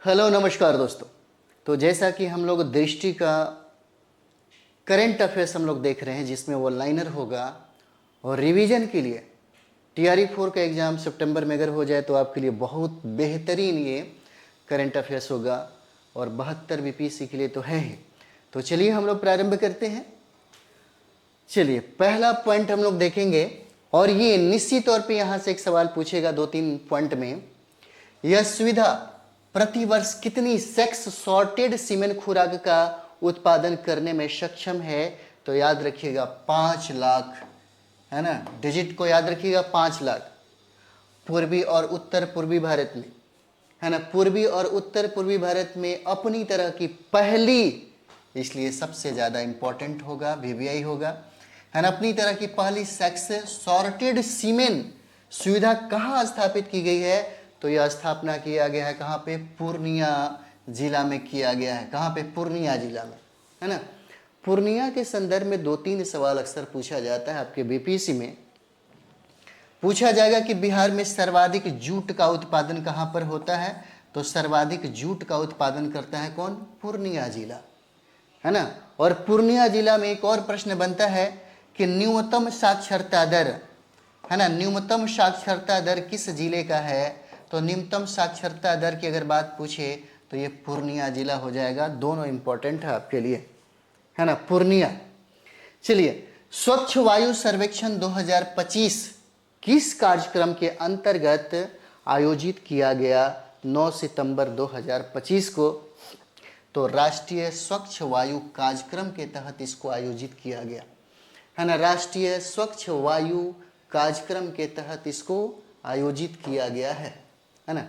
Hello नमस्कार दोस्तों। तो जैसा कि हम लोग दृष्टि का करंट अफेयर्स हम लोग देख रहे हैं, जिसमें वो लाइनर होगा और रिवीजन के लिए TRE 4 का एग्ज़ाम सितंबर में अगर हो जाए तो आपके लिए बहुत बेहतरीन ये करंट अफेयर्स होगा और 72 BPSC के लिए तो है ही। तो चलिए हम लोग प्रारंभ करते हैं। चलिए पहला पॉइंट हम लोग देखेंगे और ये निश्चित तौर पे यहाँ से एक सवाल पूछेगा 2-3 पॉइंट में। यह सुविधा प्रतिवर्ष कितनी सेक्स सॉर्टेड सीमेन खुराक का उत्पादन करने में सक्षम है? तो याद रखिएगा 5 लाख, है ना। डिजिट को याद रखिएगा 5 लाख। पूर्वी और उत्तर पूर्वी भारत में, है ना, पूर्वी और उत्तर पूर्वी भारत में अपनी तरह की पहली, इसलिए सबसे ज़्यादा इंपॉर्टेंट होगा, VVI होगा, है ना, अपनी तरह की पहली सेक्स सॉर्टेड सीमेन सुविधा कहाँ स्थापित की गई है? तो यह स्थापना किया गया है कहाँ पे? पूर्णिया जिला में किया गया है। कहाँ पे? पूर्णिया जिला में, है ना। पूर्णिया के संदर्भ में 2-3 सवाल अक्सर पूछा जाता है आपके BPSC में। पूछा जाएगा कि बिहार में सर्वाधिक जूट का उत्पादन कहाँ पर होता है? तो सर्वाधिक जूट का उत्पादन करता है कौन? पूर्णिया जिला, है ना। और पूर्णिया जिला में एक और प्रश्न बनता है कि न्यूनतम साक्षरता दर, है ना, न्यूनतम साक्षरता दर किस जिले का है? तो न्यूनतम साक्षरता दर की अगर बात पूछे तो ये पूर्णिया जिला हो जाएगा। दोनों इंपॉर्टेंट है आपके लिए, है ना, पूर्णिया। चलिए, स्वच्छ वायु सर्वेक्षण 2025 किस कार्यक्रम के अंतर्गत आयोजित किया गया 9 सितंबर 2025 को? तो राष्ट्रीय स्वच्छ वायु कार्यक्रम के तहत इसको आयोजित किया गया, है ना। राष्ट्रीय स्वच्छ वायु कार्यक्रम के तहत इसको आयोजित किया गया है ना।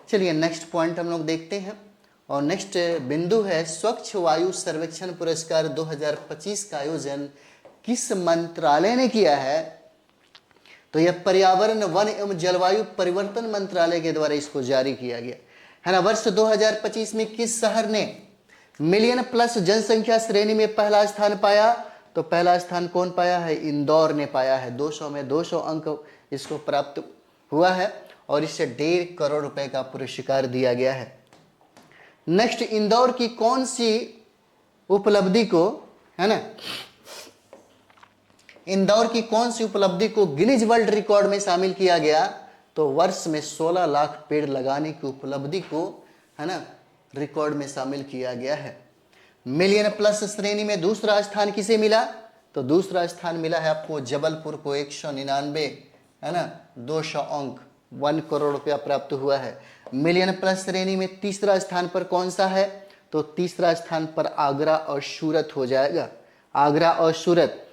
चलिए नेक्स्ट पॉइंट हम लोग देखते हैं और नेक्स्ट बिंदु है स्वच्छ वायु सर्वेक्षण पुरस्कार 2025 का आयोजन किस मंत्रालय ने किया है? तो यह पर्यावरण, वन एवं जलवायु परिवर्तन मंत्रालय के द्वारा इसको जारी किया गया, है ना। वर्ष 2025 में किस शहर ने मिलियन प्लस जनसंख्या श्रेणी में पहला स्थान पाया? तो पहला स्थान कौन पाया है? इंदौर ने पाया है। 200 में 200 अंक इसको प्राप्त हुआ है और इसे 1.5 करोड़ रुपए का पुरस्कार दिया गया है। नेक्स्ट, इंदौर की कौन सी उपलब्धि को, है ना, इंदौर की कौन सी उपलब्धि को गिनीज वर्ल्ड रिकॉर्ड में शामिल किया गया? तो वर्ष में 16 लाख पेड़ लगाने की उपलब्धि को, है ना, रिकॉर्ड में शामिल किया गया है। मिलियन प्लस श्रेणी में दूसरा स्थान किसे मिला? तो दूसरा स्थान मिला है आपको जबलपुर को 199, है ना, 200 अंक, 1 करोड़ रुपया प्राप्त हुआ है। मिलियन प्लस श्रेणी में तीसरा स्थान पर कौन सा है? तो तीसरा स्थान पर आगरा और सूरत हो जाएगा। आगरा और सूरत।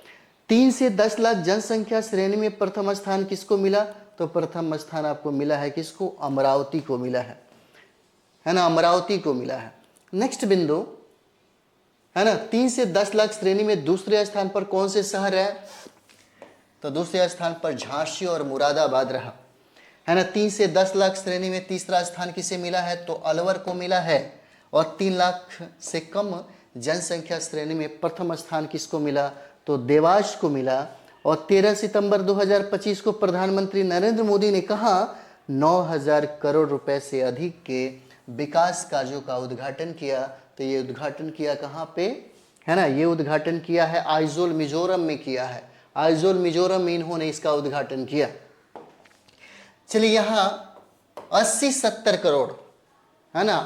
3 से 10 लाख जनसंख्या श्रेणी में प्रथम स्थान किसको मिला? तो प्रथम स्थान आपको मिला है किसको? अमरावती को मिला है ना, अमरावती को मिला है। नेक्स्ट बिंदु, है ना, 3 से 10 लाख श्रेणी में दूसरे स्थान पर कौन से शहर है? तो दूसरे स्थान पर झांसी और मुरादाबाद रहा, है ना। 3 से 10 लाख श्रेणी में तीसरा स्थान किसे मिला है? तो अलवर को मिला है। और 3 लाख से कम जनसंख्या श्रेणी में प्रथम स्थान किसको मिला? तो देवास को मिला। और 13 सितंबर 2025 को प्रधानमंत्री नरेंद्र मोदी ने कहा 9,000 करोड़ रुपए से अधिक के विकास कार्यों का उद्घाटन किया। तो ये उद्घाटन किया कहाँ पे, है ना? ये उद्घाटन किया है आइजोल मिजोरम में किया है। आइजोल मिजोरम में इन्होंने इसका उद्घाटन किया। चलिए यहाँ 80-70 करोड़, है ना,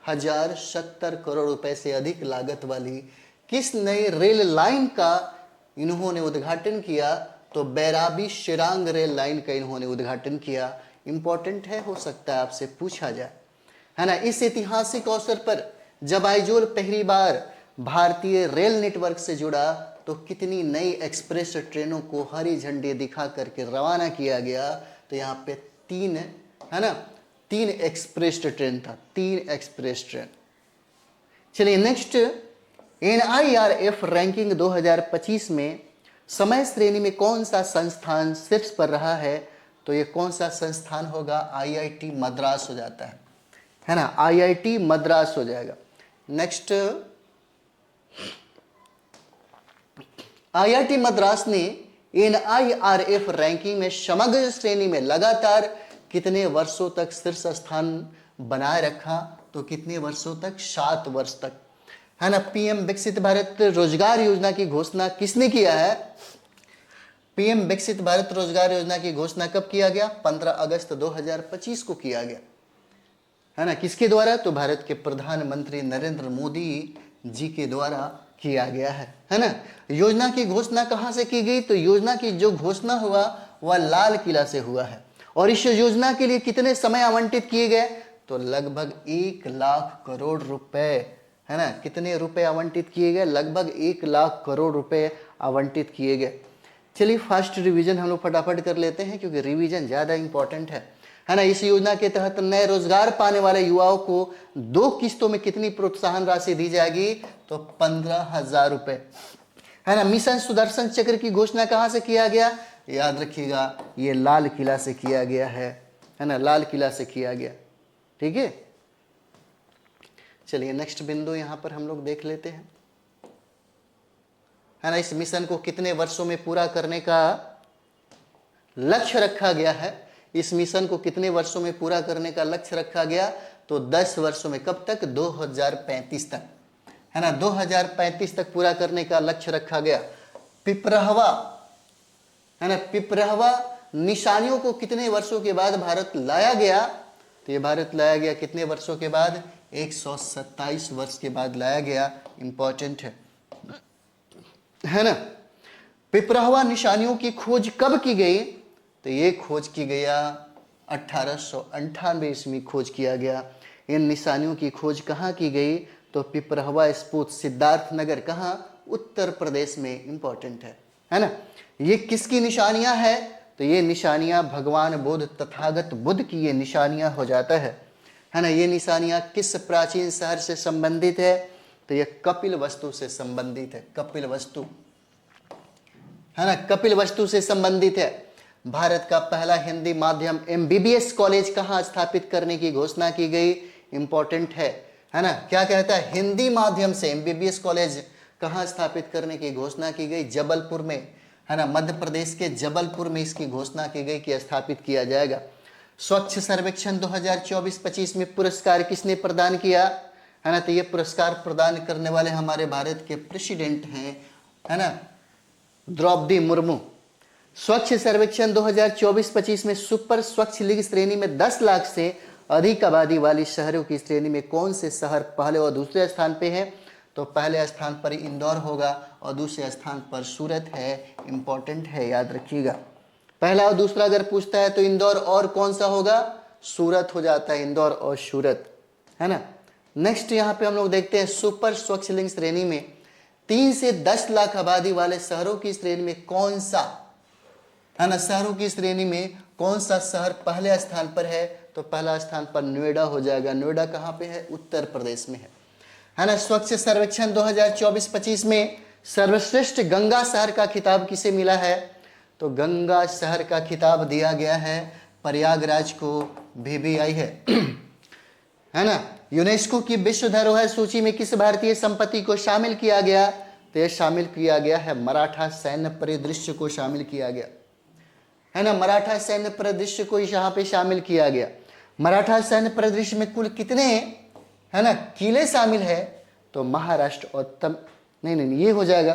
8,070 करोड़ रुपए से अधिक लागत वाली किस नई रेल लाइन का इन्होंने उद्घाटन किया? तो बैराबी शिरांग रेल लाइन का इन्होंने उद्घाटन किया। इंपॉर्टेंट है, हो सकता है आपसे पूछा जाए, है ना। इस ऐतिहासिक अवसर पर जब आइजोल पहली बार भारतीय रेल नेटवर्क से जुड़ा तो कितनी नई एक्सप्रेस ट्रेनों को हरी झंडी दिखा करके रवाना किया गया? तो यहाँ पे 3, है ना, 3 एक्सप्रेस ट्रेन था, 3 एक्सप्रेस ट्रेन। चलिए नेक्स्ट, NIRF रैंकिंग 2025 में समय श्रेणी में कौन सा संस्थान शीर्ष पर रहा है? तो ये कौन सा संस्थान होगा? IIT मद्रास हो जाता है ना, IIT मद्रास हो जाएगा। नेक्स्ट, IIT मद्रास ने NIRF रैंकिंग में समग्र श्रेणी में लगातार कितने वर्षों तक शीर्ष स्थान बनाए रखा, तो कितने वर्षों तक? 7 वर्ष तक, है ना। पीएम विकसित भारत रोजगार योजना की घोषणा किसने किया है? पीएम विकसित भारत रोजगार योजना की घोषणा कब किया गया? 15 अगस्त 2025 को किया गया, है ना। किसके द्वारा? तो भारत के प्रधानमंत्री नरेंद्र मोदी जी के द्वारा किया गया है ना। योजना की घोषणा कहाँ से की गई? तो योजना की जो घोषणा हुआ वह लाल किला से हुआ है। और इस योजना के लिए कितने समय आवंटित किए गए? तो लगभग 1 लाख करोड़ रुपए, है ना। कितने रुपए आवंटित किए गए? लगभग 1 लाख करोड़ रुपए आवंटित किए गए। चलिए फास्ट रिवीजन हम लोग फटाफट कर लेते हैं, क्योंकि रिवीजन ज़्यादा इंपॉर्टेंट है ना। इस योजना के तहत नए रोजगार पाने वाले युवाओं को 2 किस्तों में कितनी प्रोत्साहन राशि दी जाएगी? तो 15,000 रुपए, है ना। मिशन सुदर्शन चक्र की घोषणा कहाँ से किया गया? याद रखिएगा, ये लाल किला से किया गया है ना, लाल किला से किया गया। ठीक है, चलिए नेक्स्ट बिंदु यहां पर हम लोग देख लेते हैं, है ना। इस मिशन को कितने वर्षों में पूरा करने का लक्ष्य रखा गया है? इस मिशन को कितने वर्षों में पूरा करने का लक्ष्य रखा गया? तो 10 वर्षों में। कब तक? 2035 तक, है ना। 2035 तक पूरा करने का लक्ष्य रखा गया। पिपरहवा, है ना, पिपरहवा निशानियों को कितने वर्षों के बाद भारत लाया गया? तो ये भारत लाया गया कितने वर्षों के बाद? 127 वर्ष के बाद लाया गया। इंपॉर्टेंट है ना। पिपरहवा निशानियों की खोज कब की गई? तो ये खोज की गया 1898 ईस्वी में खोज किया गया। इन निशानियों की खोज कहाँ की गई? तो पिपरहवा स्फूर्त सिद्धार्थनगर, कहाँ? उत्तर प्रदेश में। इंपॉर्टेंट है ना। ये किसकी निशानियां हैं? तो ये निशानियां भगवान बुद्ध, तथागत बुद्ध की ये निशानियां हो जाता है ना। ये निशानियां किस प्राचीन शहर से संबंधित है? तो ये कपिल वस्तु से संबंधित है। कपिल वस्तु, है ना, कपिल वस्तु से संबंधित है। भारत का पहला हिंदी माध्यम एमबीबीएस कॉलेज कहाँ स्थापित करने की घोषणा की गई? इंपॉर्टेंट है ना। क्या कहता है? हिंदी माध्यम से एमबीबीएस कॉलेज कहाँ स्थापित करने की घोषणा की गई? जबलपुर में, है ना। मध्य प्रदेश के जबलपुर में इसकी घोषणा की गई कि स्थापित किया जाएगा। स्वच्छ सर्वेक्षण 2024-25 में पुरस्कार किसने प्रदान किया? है ना। तो ये पुरस्कार प्रदान करने वाले हमारे भारत के प्रेसिडेंट हैं, है ना, द्रौपदी मुर्मू। स्वच्छ सर्वेक्षण 2024-25 में सुपर स्वच्छ लीग श्रेणी में 10 लाख से अधिक आबादी वाली शहरों की श्रेणी में कौन से शहर पहले और दूसरे स्थान पे है? तो पहले स्थान पर इंदौर होगा और दूसरे स्थान पर सूरत है। इंपॉर्टेंट है, याद रखिएगा। पहला और दूसरा अगर पूछता है तो इंदौर और कौन सा होगा? सूरत हो जाता है, इंदौर और सूरत, है ना। नेक्स्ट यहाँ पे हम लोग देखते हैं सुपर स्वच्छ लिंग श्रेणी में 3 से 10 लाख आबादी वाले शहरों की श्रेणी में कौन सा, है ना, शहरों की श्रेणी में कौन सा शहर पहले स्थान पर है? तो पहला स्थान पर नोएडा हो जाएगा। नोएडा कहाँ पे है? उत्तर प्रदेश में है ना। स्वच्छ सर्वेक्षण 2024-25 में सर्वश्रेष्ठ गंगा शहर का खिताब किसे मिला है? तो गंगा शहर का खिताब दिया गया है प्रयागराज को, VVI है ना। यूनेस्को की विश्व धरोहर सूची में किस भारतीय संपत्ति को शामिल किया गया? तो यह शामिल किया गया है मराठा सैन्य परिदृश्य को शामिल किया गया, है ना। मराठा सैन्य परिदृश्य को यहाँ पे शामिल किया गया। मराठा सैन्य परिदृश्य में कुल कितने, है ना, किले शामिल है? तो महाराष्ट्र और नहीं ये हो जाएगा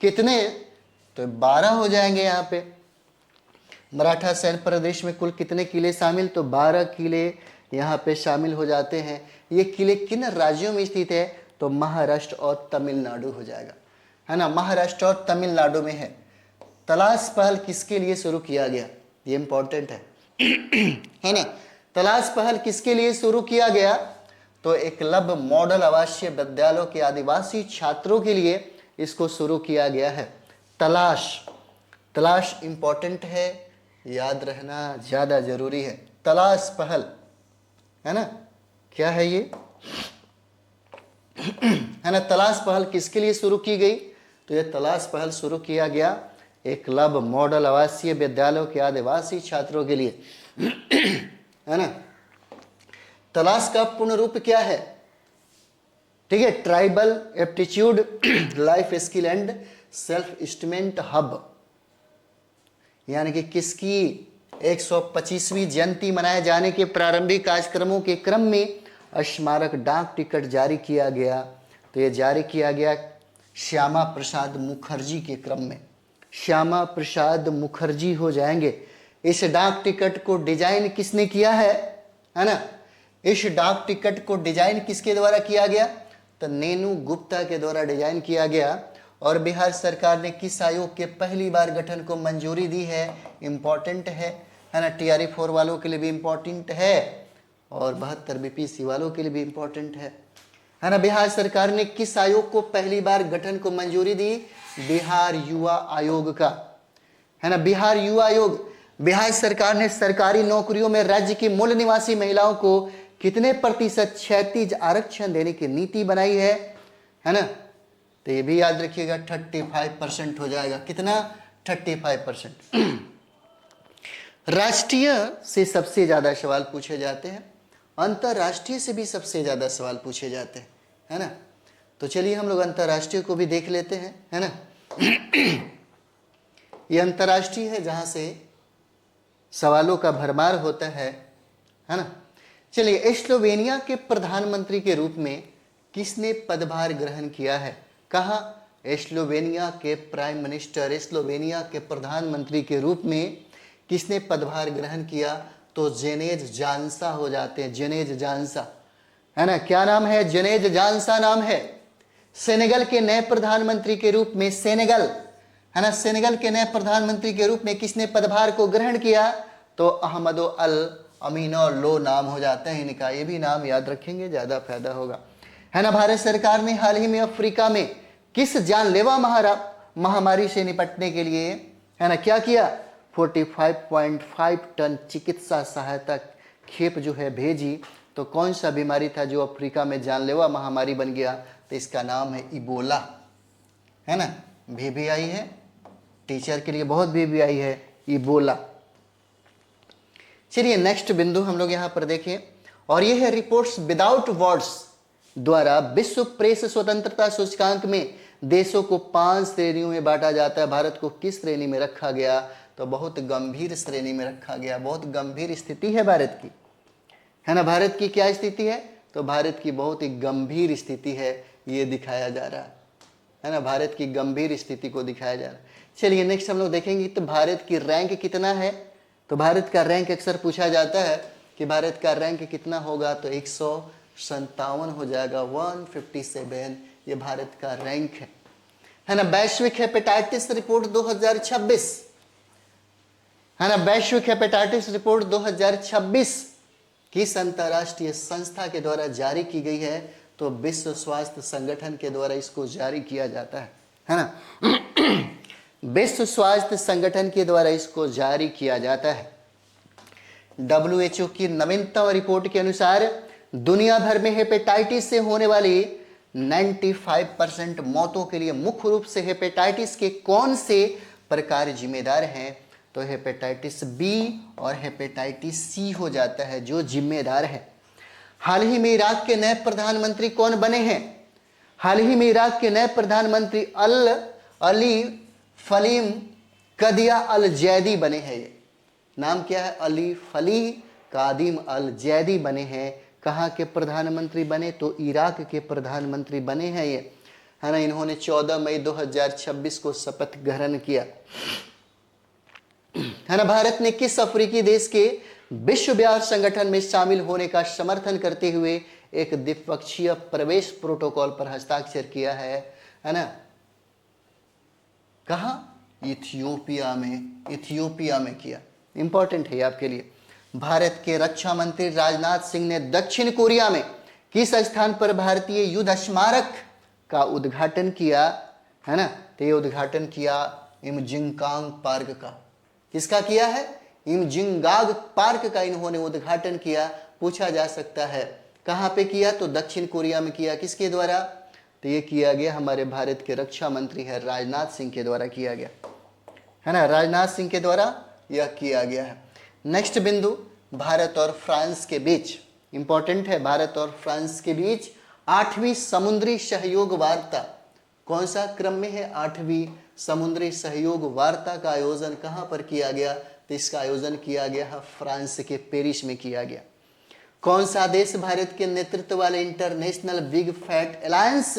कितने? तो 12 हो जाएंगे यहाँ पे। मराठा सैन्य प्रदेश में कुल कितने किले शामिल? तो 12 किले यहाँ पे शामिल हो जाते हैं। ये किले किन राज्यों में स्थित है? तो महाराष्ट्र और तमिलनाडु हो जाएगा, है ना। महाराष्ट्र और तमिलनाडु में है। तलाश पहल किसके लिए शुरू किया गया? ये इंपॉर्टेंट है ना। तलाश पहल किसके लिए शुरू किया गया? तो एकलव्य मॉडल आवासीय विद्यालयों के आदिवासी छात्रों के लिए इसको शुरू किया गया है। तलाश इंपॉर्टेंट है, याद रहना ज्यादा जरूरी है। तलाश पहल, है ना, क्या है ये, है ना। तलाश पहल किसके लिए शुरू की गई? तो ये तलाश पहल शुरू किया गया एकलव्य मॉडल आवासीय विद्यालयों के आदिवासी छात्रों के लिए, है ना। तलाश का पूर्ण रूप क्या है? ठीक है, tribal aptitude life skill and self esteem hub, यानी कि किसकी 125वीं जयंती मनाए जाने के प्रारंभिक कार्यक्रमों के क्रम में स्मारक डाक टिकट जारी किया गया। तो ये जारी किया गया श्यामा प्रसाद मुखर्जी के क्रम में। श्यामा प्रसाद मुखर्जी हो जाएंगे। इस डाक टिकट को डिजाइन किसने किया है ना? इस डाक टिकट को डिजाइन किसके द्वारा किया गया? तो नेनू गुप्ता के द्वारा डिजाइन किया गया। और बिहार सरकार ने किस आयोग के पहली बार गठन को मंजूरी दी है? इंपॉर्टेंट है ना? TRE 4 वालों के लिए भी इंपॉर्टेंट है और 72 BPC वालों के लिए भी इंपॉर्टेंट है ना? बिहार सरकार ने किस आयोग को पहली बार गठन को मंजूरी दी? बिहार युवा आयोग का, है ना? बिहार युवा आयोग। बिहार सरकार ने सरकारी नौकरियों में राज्य की मूल निवासी महिलाओं को कितने प्रतिशत क्षैतिज आरक्षण देने की नीति बनाई है ना? तो ये भी याद रखिएगा 35% हो जाएगा। कितना? 35%। राष्ट्रीय से सबसे ज्यादा सवाल पूछे जाते हैं, अंतरराष्ट्रीय से भी सबसे ज्यादा सवाल पूछे जाते हैं, है ना? तो चलिए हम लोग अंतरराष्ट्रीय को भी देख लेते हैं, है ना? ये अंतरराष्ट्रीय है जहां से सवालों का भरमार होता है ना? चलिए, स्लोवेनिया के प्रधानमंत्री के रूप में किसने पदभार ग्रहण किया है? कहाँ? स्लोवेनिया के प्राइम मिनिस्टर, स्लोवेनिया के प्रधानमंत्री के रूप में किसने पदभार ग्रहण किया? तो जेनेज जानसा हो जाते हैं। जेनेज जानसा, है ना? क्या नाम है? जेनेज जानसा नाम है। सेनेगल के नए प्रधानमंत्री के रूप में, सेनेगल, है ना? सेनेगल के नए प्रधानमंत्री के रूप में किसने पदभार को ग्रहण किया? तो अहमदो अल अमीनो लो नाम हो जाते हैं इनका। ये भी नाम याद रखेंगे, ज्यादा फायदा होगा, है ना? भारत सरकार ने हाल ही में अफ्रीका में किस जानलेवा महामारी से निपटने के लिए, है ना, क्या किया? 45.5 टन चिकित्सा सहायता खेप जो है भेजी। तो कौन सा बीमारी था जो अफ्रीका में जानलेवा महामारी बन गया? तो इसका नाम है इबोला, है ना? VBI है, टीचर के लिए बहुत VBI है, इबोला। चलिए नेक्स्ट बिंदु हम लोग यहाँ पर देखें, और यह है रिपोर्ट्स विदाउट वर्ड्स द्वारा विश्व प्रेस स्वतंत्रता सूचकांक में देशों को 5 श्रेणियों में बांटा जाता है। भारत को किस श्रेणी में रखा गया? तो बहुत गंभीर श्रेणी में रखा गया। बहुत गंभीर स्थिति है भारत की, है ना? भारत की क्या स्थिति है? तो भारत की बहुत ही गंभीर स्थिति है, ये दिखाया जा रहा है ना? भारत की गंभीर स्थिति को दिखाया जा रहा है। चलिए नेक्स्ट हम लोग देखेंगे तो भारत की रैंक कितना है। तो भारत का रैंक अक्सर पूछा जाता है कि भारत का रैंक कितना होगा? तो 157 हो जाएगा, 157। ये भारत का रैंक है ना? वैश्विक हेपेटाइटिस रिपोर्ट 2026, है ना? वैश्विक हेपेटाइटिस रिपोर्ट 2026 किस अंतरराष्ट्रीय संस्था के द्वारा जारी की गई है? तो विश्व स्वास्थ्य संगठन के द्वारा इसको जारी किया जाता है ना? विश्व स्वास्थ्य संगठन के द्वारा इसको जारी किया जाता है। WHO की नवीनतम रिपोर्ट के अनुसार दुनिया भर में हेपेटाइटिस से होने वाली 95% मौतों के लिए मुख्य रूप से हेपेटाइटिस के कौन से प्रकार जिम्मेदार हैं? तो हेपेटाइटिस B और हेपेटाइटिस C हो जाता है जो जिम्मेदार है। हाल ही में इराक के नए प्रधानमंत्री कौन बने हैं? हाल ही में इराक के नए प्रधानमंत्री अली फलीम कदिया अल जैदी बने हैं। ये नाम क्या है? अली फली कादिम अल जैदी बने हैं। कहाँ के प्रधानमंत्री बने? तो इराक के प्रधानमंत्री बने हैं ये, है ना? इन्होंने 14 मई 2026 को शपथ ग्रहण किया, है ना? भारत ने किस अफ्रीकी देश के विश्व व्यापार संगठन में शामिल होने का समर्थन करते हुए एक द्विपक्षीय प्रवेश प्रोटोकॉल पर हस्ताक्षर किया है ना? कहाँ? इथियोपिया में। इथियोपिया में किया। इंपॉर्टेंट है आपके लिए। भारत के रक्षा मंत्री राजनाथ सिंह ने दक्षिण कोरिया में किस स्थान पर भारतीय युद्ध स्मारक का उद्घाटन किया, है ना? तो ये उद्घाटन किया इमजिंगांग पार्क का। किसका किया है? इमजिंगांग पार्क का इन्होंने उद्घाटन किया। पूछा जा सकता है कहाँ पे किया? तो दक्षिण कोरिया में किया। किसके द्वारा? तो ये किया गया हमारे भारत के रक्षा मंत्री है राजनाथ सिंह के द्वारा किया गया, है ना? राजनाथ सिंह के द्वारा यह किया गया है। नेक्स्ट बिंदु, भारत और फ्रांस के बीच, इंपॉर्टेंट है, भारत और फ्रांस के बीच 8वीं समुद्री सहयोग वार्ता कौन सा क्रम में है? 8वीं समुद्री सहयोग वार्ता का आयोजन कहाँ पर किया गया? तो इसका आयोजन किया गया है फ्रांस के पेरिस में किया गया। कौन सा देश भारत के नेतृत्व वाले इंटरनेशनल बिग फैट अलायंस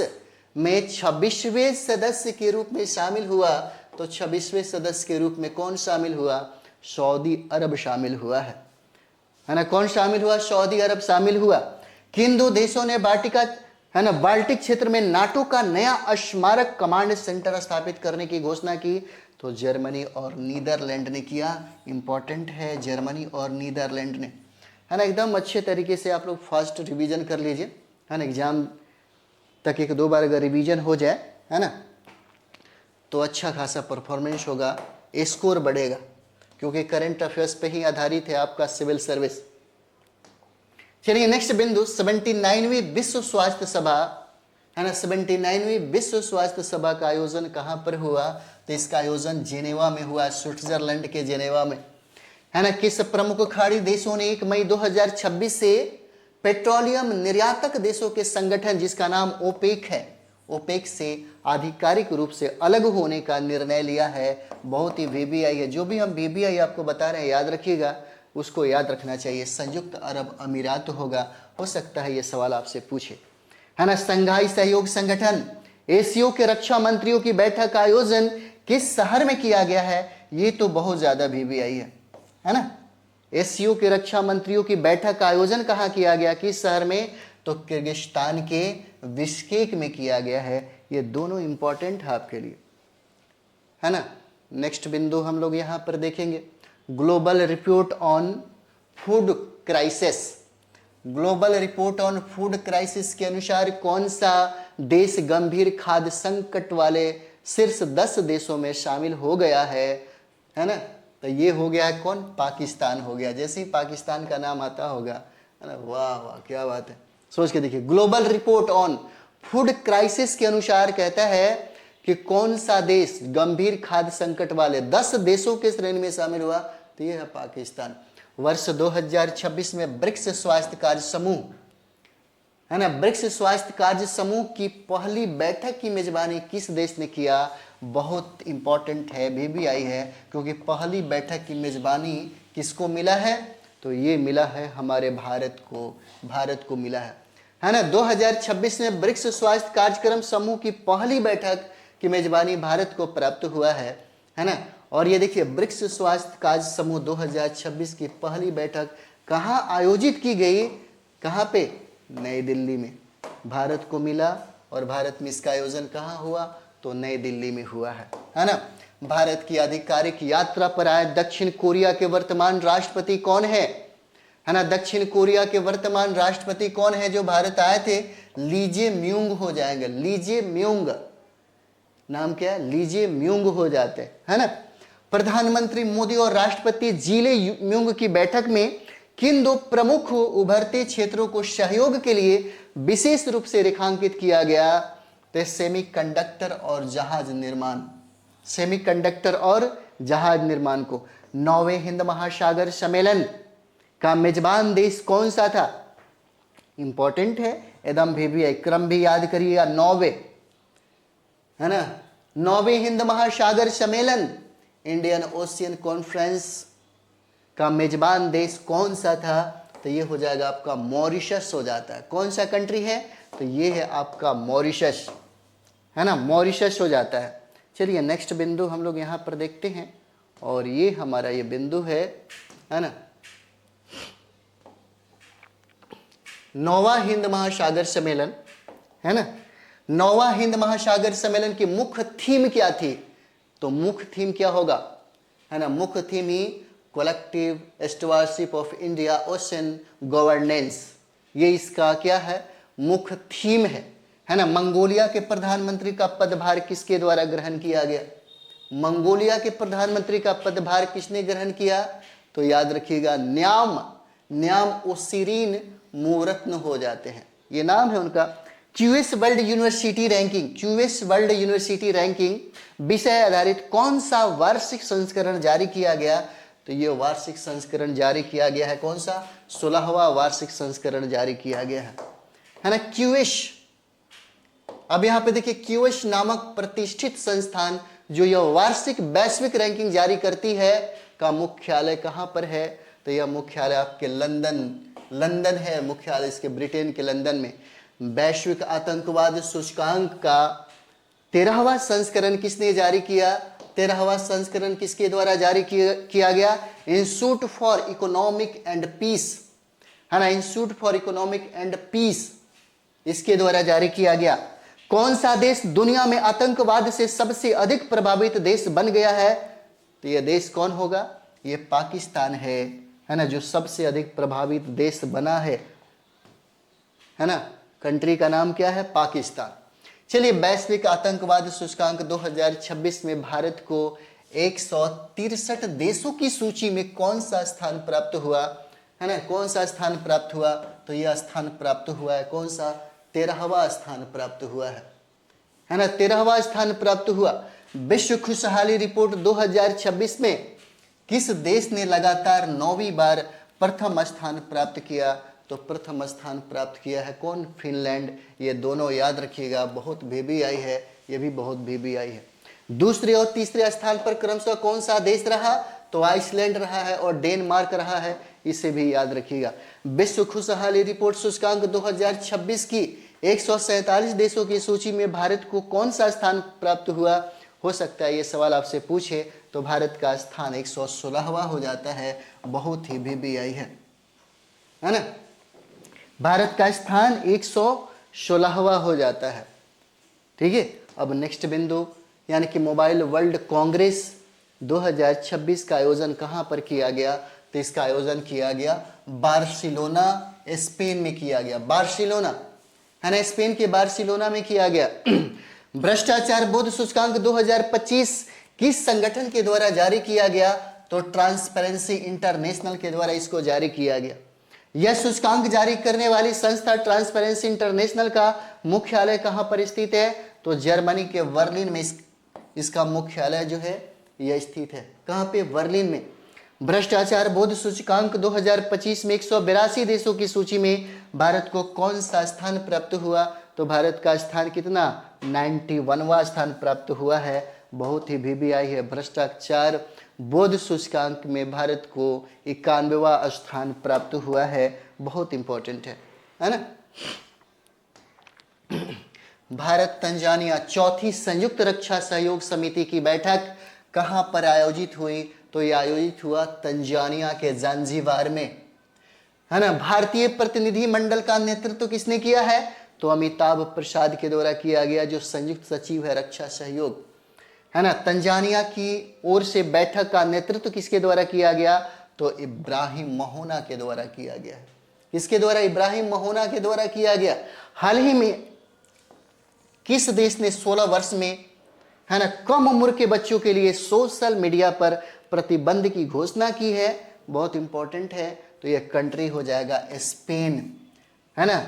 में 26वें सदस्य के रूप में शामिल हुआ? तो 26वें सदस्य के रूप में कौन शामिल हुआ? सऊदी अरब शामिल हुआ है ना। कौन शामिल हुआ? सऊदी अरब शामिल हुआ। किन दो देशों ने बाल्टिक क्षेत्र में नाटो का नया स्मारक कमांड सेंटर स्थापित करने की घोषणा की? तो जर्मनी और नीदरलैंड ने किया। इंपॉर्टेंट है, जर्मनी और नीदरलैंड ने, है ना। एकदम अच्छे तरीके से आप लोग फर्स्ट रिवीजन कर लीजिए, है ना। एग्जाम तक एक दो बार अगर रिवीजन हो जाए, है ना, तो अच्छा खासा परफॉर्मेंस होगा, स्कोर बढ़ेगा, क्योंकि करंट अफेयर्स पे ही आधारित है आपका सिविल सर्विस। चलिए नेक्स्ट बिंदु, 79वीं विश्व स्वास्थ्य सभा, है ना। 79वीं विश्व स्वास्थ्य सभा का आयोजन कहाँ पर हुआ? तो इसका आयोजन जेनेवा में हुआ, स्विट्जरलैंड के जेनेवा में, है ना। किस प्रमुख खाड़ी देशों ने 1 मई 2026 से पेट्रोलियम निर्यातक देशों के संगठन जिसका नाम ओपेक है, ओपेक से आधिकारिक रूप से अलग होने का निर्णय लिया है? बहुत ही वीबीआई है, जो भी हम वीबीआई आपको बता रहे हैं याद रखिएगा, उसको याद रखना चाहिए। संयुक्त अरब अमीरात होगा, हो सकता है ये सवाल आपसे पूछे, है ना। संघाई सहयोग संगठन एशियो के रक्षा मंत्रियों की बैठक का आयोजन किस शहर में किया गया है? ये तो बहुत ज्यादा वीबीआई है ना। एशियो के रक्षा मंत्रियों की बैठक का आयोजन कहाँ किया गया, किस शहर में? तो किर्गिस्तान के बिश्केक में किया गया है। ये दोनों इंपॉर्टेंट है आपके लिए, है ना। नेक्स्ट बिंदु हम लोग यहाँ पर देखेंगे, global report on food crisis. Global report on food crisis के अनुसार कौन सा देश गंभीर खाद्य संकट वाले शीर्ष 10 देशों में शामिल हो गया है ना। तो ये हो गया है कौन? पाकिस्तान हो गया। जैसे ही पाकिस्तान का नाम आता होगा, है ना, वाह वाह क्या बात है, सोच के देखिए। Global report on food crisis के अनुसार कहता है कि कौन सा देश गंभीर खाद्य संकट वाले 10 देशों के श्रेणी में शामिल हुआ? तो ये है पाकिस्तान। वर्ष 2026 में ब्रिक्स स्वास्थ्य कार्य समूह, है ना, ब्रिक्स स्वास्थ्य कार्य समूह की पहली बैठक की मेजबानी किस देश ने किया? बहुत इंपॉर्टेंट है, वीबीआई है, क्योंकि पहली बैठक की मेजबानी किसको मिला है? तो ये मिला है हमारे भारत को मिला है ना। 2026 में ब्रिक्स स्वास्थ्य कार्यक्रम समूह की पहली बैठक की मेजबानी भारत को प्राप्त हुआ है ना। और ये देखिए, ब्रिक्स स्वास्थ्य कार्य समूह 2026 की पहली बैठक कहाँ आयोजित की गई? कहाँ पे? नई दिल्ली में। भारत को मिला और भारत में इसका आयोजन कहाँ हुआ? तो नई दिल्ली में हुआ है ना। भारत की आधिकारिक यात्रा पर आए दक्षिण कोरिया के वर्तमान राष्ट्रपति कौन है ना। दक्षिण कोरिया के वर्तमान राष्ट्रपति कौन है जो भारत आए थे? लीजे म्यूंग हो जाएंगे। लीजे म्यूंग, नाम क्या है? लीजे म्यूंग हो जाते हैं, है ना। प्रधानमंत्री मोदी और राष्ट्रपति जीले म्यूंग की बैठक में किन दो प्रमुख उभरते क्षेत्रों को सहयोग के लिए विशेष रूप से रेखांकित किया गया? तो सेमीकंडक्टर और जहाज निर्माण, सेमीकंडक्टर और जहाज निर्माण को। 9वें हिंद महासागर सम्मेलन का मेजबान देश कौन सा था? इंपॉर्टेंट है एकदम, वीबीआई क्रम भी याद करिएगा। 9वें, है ना, 9वें हिंद महासागर सम्मेलन, इंडियन ओशियन कॉन्फ्रेंस का मेजबान देश कौन सा था? तो ये हो जाएगा आपका मॉरिशस हो जाता है। कौन सा कंट्री है? तो ये है आपका मॉरिशस, है ना, मॉरिशस हो जाता है। चलिए नेक्स्ट बिंदु हम लोग यहाँ पर देखते हैं, और ये हमारा ये बिंदु है ना, 9वां हिंद महासागर सम्मेलन, है ना। 9वां हिंद महासागर सम्मेलन की मुख्य थीम क्या थी? तो मुख्य थीम क्या होगा, है ना, मुख्य थीम ही collective stewardship of India ocean governance. ये इसका क्या है? मुख्य थीम है ना। मंगोलिया के प्रधानमंत्री का पदभार किसके द्वारा ग्रहण किया गया? मंगोलिया के प्रधानमंत्री का पदभार किसने ग्रहण किया? तो याद रखिएगा, न्याम ओसिरीन मूरत्न हो जाते हैं, ये नाम है उनका। QS world university ranking, QS world university ranking विषय आधारित कौन सा वार्षिक संस्करण जारी किया गया? तो ये वार्षिक संस्करण जारी किया गया है कौन सा? 16वां वार्षिक संस्करण जारी किया गया है ना, क्यूएस। अब यहाँ पे देखिए, क्यूएस नामक प्रतिष्ठित संस्थान जो यह वार्षिक वैश्विक रैंकिंग जारी करती है, का मुख्यालय कहाँ पर है? तो यह मुख्यालय आपके लंदन है, मुख्यालय इसके ब्रिटेन के लंदन में। वैश्विक आतंकवाद सूचकांक का 13वां संस्करण किसने जारी किया? 13वां संस्करण किसके द्वारा जारी किया गया? Institute for economic and peace, है ना, institute for economic and peace, इसके द्वारा जारी किया गया। कौन सा देश दुनिया में आतंकवाद से सबसे अधिक प्रभावित देश बन गया है? तो यह देश कौन होगा? यह पाकिस्तान है ना, जो सबसे अधिक प्रभावित देश बना है ना। कंट्री का नाम क्या है? पाकिस्तान। चलिए, वैश्विक आतंकवाद सूचकांक 2026 में भारत को 163 देशों की सूची में कौन सा स्थान प्राप्त हुआ, है ना? कौन सा स्थान प्राप्त हुआ? तो यह स्थान प्राप्त हुआ है कौन सा? 13वां स्थान प्राप्त हुआ है ना, 13वां स्थान प्राप्त हुआ। विश्व खुशहाली रिपोर्ट 2026 में किस देश ने लगातार 9वीं बार प्रथम स्थान प्राप्त किया? तो प्रथम स्थान प्राप्त किया है कौन? फिनलैंड। ये दोनों याद रखिएगा, बहुत VBI है, ये भी बहुत VBI है। दूसरे और तीसरे स्थान पर क्रमशः कौन सा देश रहा? तो आइसलैंड रहा है और डेनमार्क रहा है, इसे भी याद रखिएगा। विश्व खुशहाली रिपोर्ट सूचकांक 2026 की 147 देशों की सूची में भारत को कौन सा स्थान प्राप्त हुआ? हो सकता है ये सवाल आपसे पूछे, तो भारत का स्थान 116वां हो जाता है, बहुत ही VBI है ना। भारत का स्थान 116वां हो जाता है, ठीक है। अब नेक्स्ट बिंदु, यानी कि मोबाइल वर्ल्ड कांग्रेस 2026 का आयोजन कहाँ पर किया गया? तो इसका आयोजन किया गया बार्सिलोना, स्पेन में किया गया। बार्सिलोना, है ना, स्पेन के बार्सिलोना में किया गया। भ्रष्टाचार बोध सूचकांक 2025 किस संगठन के द्वारा जारी किया गया? तो ट्रांसपेरेंसी इंटरनेशनल के द्वारा इसको जारी किया गया। यह सूचकांक जारी करने वाली संस्था ट्रांसपेरेंसी इंटरनेशनल का मुख्यालय कहां पर स्थित है? तो जर्मनी के बर्लिन में इसका मुख्यालय जो है यह स्थित है। कहां पे? बर्लिन में। भ्रष्टाचार बोध सूचकांक 2025 में 182 देशों की सूची में भारत को कौन सा स्थान प्राप्त हुआ? तो भारत का स्थान कितना? 91वां स्थान प्राप्त हुआ है, बहुत ही VBI है। भ्रष्टाचार बोध सूचकांक में भारत को 91वां स्थान प्राप्त हुआ है, बहुत इंपॉर्टेंट है ना। भारत तंजानिया चौथी संयुक्त रक्षा सहयोग समिति की बैठक कहां पर आयोजित हुई? तो यह आयोजित हुआ तंजानिया के जांजीबार में, है ना। भारतीय प्रतिनिधि मंडल का नेतृत्व किसने किया है? तो अमिताभ प्रसाद के द्वारा किया गया, जो संयुक्त सचिव है रक्षा सहयोग, है ना। तंजानिया की ओर से बैठक का नेतृत्व किसके द्वारा किया गया? तो इब्राहिम महोना के द्वारा किया गया। किसके द्वारा? इब्राहिम महोना के द्वारा किया गया। हाल ही में किस देश ने 16 वर्ष में, है ना, कम उम्र के बच्चों के लिए सोशल मीडिया पर प्रतिबंध की घोषणा की है? बहुत इंपॉर्टेंट है, तो यह कंट्री हो जाएगा स्पेन, है ना।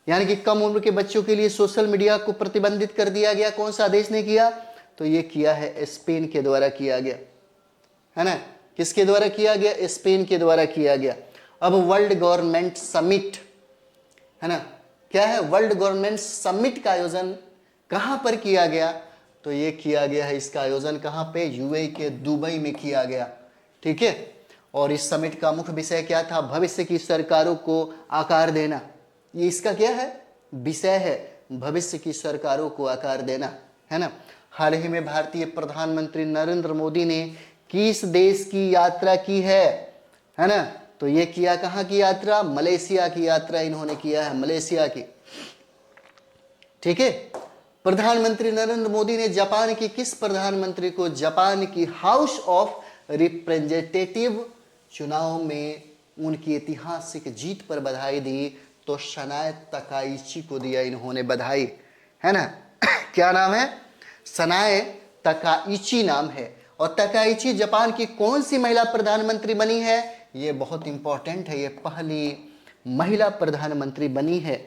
यानी कि कम उम्र के बच्चों के लिए सोशल मीडिया को प्रतिबंधित कर दिया गया। कौन सा देश ने किया? तो ये किया है स्पेन के द्वारा किया गया, है ना। किसके द्वारा किया गया? स्पेन के द्वारा किया गया। अब वर्ल्ड गवर्नमेंट समिट, है ना, क्या है? वर्ल्ड गवर्नमेंट समिट का आयोजन कहां पर किया गया? तो ये किया गया है, इसका आयोजन कहां पे? UAE के दुबई में किया गया, ठीक है। और इस समिट का मुख्य विषय क्या था? भविष्य की सरकारों को आकार देना। ये इसका क्या है? विषय है, भविष्य की सरकारों को आकार देना, है ना। हाल ही में भारतीय प्रधानमंत्री नरेंद्र मोदी ने किस देश की यात्रा की है ना? तो ये किया कहाँ की यात्रा? मलेशिया की यात्रा इन्होंने किया है, मलेशिया की, ठीक है। प्रधानमंत्री नरेंद्र मोदी ने जापान की किस प्रधानमंत्री को जापान की हाउस ऑफ रिप्रेजेंटेटिव चुनाव में उनकी ऐतिहासिक जीत पर बधाई दी? तो सनाए तकाइची को दिया इन्होंने बधाई, है ना। क्या नाम है? सनाए तकाइची नाम है। और तकाइची जापान की कौन सी महिला प्रधानमंत्री बनी है? ये बहुत इंपॉर्टेंट है, ये पहली महिला प्रधानमंत्री बनी है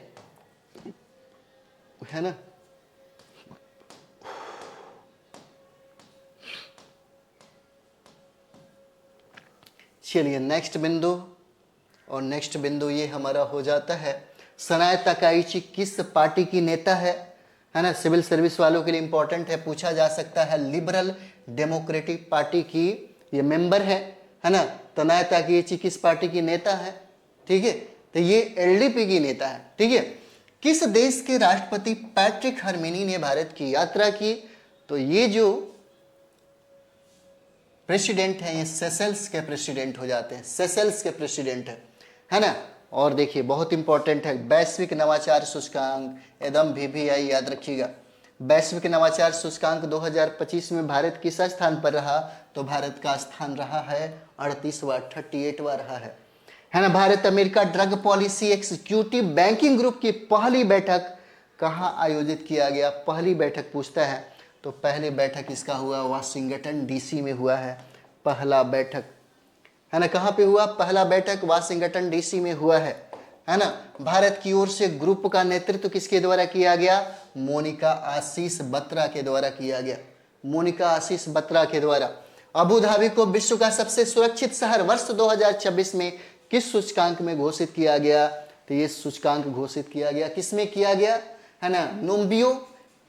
ना। चलिए नेक्स्ट बिंदु, और नेक्स्ट बिंदु ये हमारा हो जाता है, सनाए तकाइची किस पार्टी की नेता है ना। सिविल सर्विस वालों के लिए इंपॉर्टेंट है, पूछा जा सकता है। लिबरल डेमोक्रेटिक पार्टी की ये मेंबर है है ना। तनाया ताकेची किस पार्टी की नेता है, ठीक है, तो ये एलडीपी की नेता है, ठीक है। किस देश के राष्ट्रपति पैट्रिक हरमिनी ने भारत की यात्रा की, तो ये जो प्रेसिडेंट है ये सेशल्स के प्रेसिडेंट हो जाते हैं, सेशल्स के प्रेसिडेंट है ना। और देखिए बहुत इंपॉर्टेंट है, वैश्विक नवाचार सूचकांक, एकदम VVI याद रखिएगा। वैश्विक नवाचार सूचकांक 2025 में भारत किस स्थान पर रहा, तो भारत का स्थान रहा है 38वां, 38वां रहा है ना। Bharat America drug policy executive banking group की पहली बैठक कहाँ आयोजित किया गया, पहली बैठक पूछता है, तो पहली बैठक इसका हुआ वाशिंगटन DC में हुआ है, पहला बैठक, है ना। कहाँ पे हुआ, पहला बैठक वाशिंगटन DC में हुआ है ना। भारत की ओर से ग्रुप का नेतृत्व किसके द्वारा किया गया, मोनिका आशीष बत्रा के द्वारा किया गया, मोनिका आशीष बत्रा के द्वारा। अबू धाबी को विश्व का सबसे सुरक्षित शहर वर्ष 2026 में किस सूचकांक में घोषित किया गया, तो ये सूचकांक घोषित किया गया, किसमें किया गया, है ना, नोम्बियो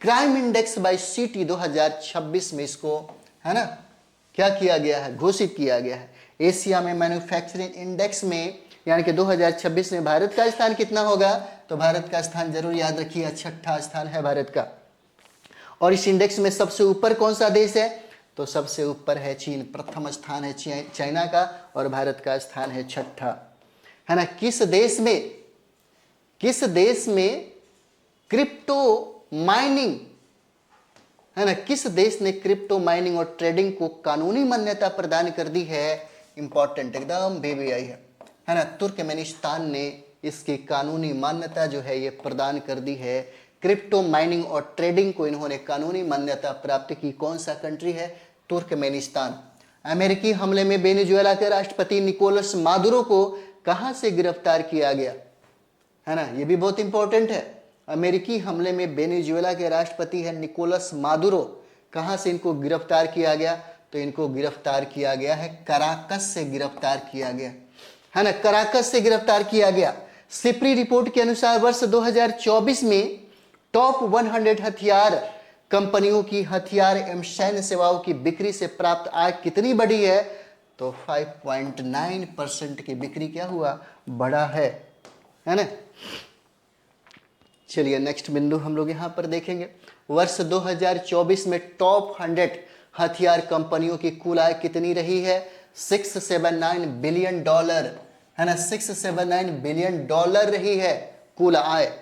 क्राइम इंडेक्स बाय सिटी 2026 में इसको, है ना, क्या किया गया है, घोषित किया गया है। एशिया में मैन्युफैक्चरिंग इंडेक्स में यानी कि 2026 में भारत का स्थान कितना होगा, तो भारत का स्थान जरूर याद रखिए 6ठा स्थान है भारत का। और इस इंडेक्स में सबसे ऊपर कौन सा देश है, तो सबसे ऊपर है चीन, प्रथम स्थान है चाइना का, और भारत का स्थान है 6ठा, है ना। किस देश में क्रिप्टो माइनिंग, है ना, किस देश ने क्रिप्टो माइनिंग और ट्रेडिंग को कानूनी मान्यता प्रदान कर दी है, इंपॉर्टेंट एकदम VVI है ना। तुर्कमेनिस्तान ने इसकी कानूनी मान्यता जो है ये प्रदान कर दी है। क्रिप्टो माइनिंग और ट्रेडिंग को इन्होंने कानूनी मान्यता प्राप्त की, कौन सा कंट्री है, तुर्कमेनिस्तान। अमेरिकी हमले में वेनेजुएला के राष्ट्रपति निकोलस मादुरो को कहां से गिरफ्तार किया गया, है ना, ये भी बहुत इंपॉर्टेंट है। अमेरिकी हमले में वेनेजुएला के राष्ट्रपति है निकोलस मादुरो, कहां से इनको गिरफ्तार किया गया, तो इनको गिरफ्तार किया गया है कराकस से गिरफ्तार किया गया, है ना, कराकस से गिरफ्तार किया गया। सिप्री रिपोर्ट के अनुसार वर्ष 2024 में टॉप 100 हथियार कंपनियों की हथियार एवं सैन्य सेवाओं की बिक्री से प्राप्त आय कितनी बढ़ी है, तो 5.9% की बिक्री क्या हुआ, बढ़ा है ना। चलिए नेक्स्ट बिंदु हम लोग यहाँ पर देखेंगे। वर्ष 2024 में टॉप 100 हथियार कंपनियों की कुल आय कितनी रही है, $679 बिलियन, है ना, $679 बिलियन रही है कुल आय।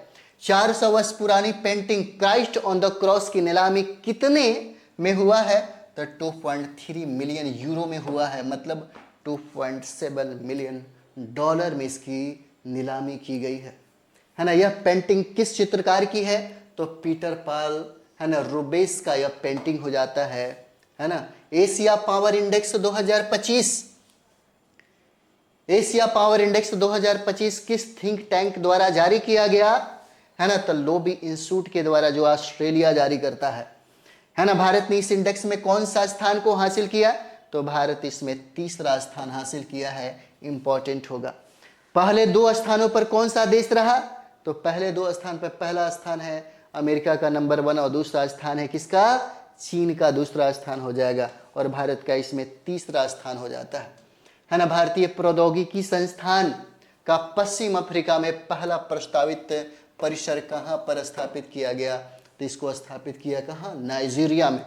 400 वर्ष पुरानी painting Christ on the cross की नीलामी कितने में हुआ है, तो 2.3 मिलियन यूरो में हुआ है, मतलब $2.7 मिलियन में इसकी नीलामी की गई है ना। यह पेंटिंग किस चित्रकार की है, तो पीटर पाल, है ना, रूबेस का यह पेंटिंग हो जाता है ना। Asia power index 2025, Asia power index 2025 किस थिंक टैंक द्वारा जारी किया गया, है ना, तो लोबी इंस्टीट्यूट के द्वारा, जो ऑस्ट्रेलिया जारी करता है ना। भारत ने इस इंडेक्स में कौन सा स्थान को हासिल किया, तो भारत इसमें तीसरा स्थान हासिल किया है, इंपॉर्टेंट होगा। पहले 2 स्थानों पर कौन सा देश रहा, तो पहले 2 स्थान पर पहला स्थान है अमेरिका का नंबर 1 और दूसरा स्थान है किसका, चीन का दूसरा स्थान हो जाएगा, और भारत का इसमें तीसरा स्थान हो जाता है ना। भारतीय प्रौद्योगिकी संस्थान का पश्चिम अफ्रीका में पहला प्रस्तावित परिसर कहां पर स्थापित किया गया, तो इसको स्थापित किया कहां, नाइजीरिया में,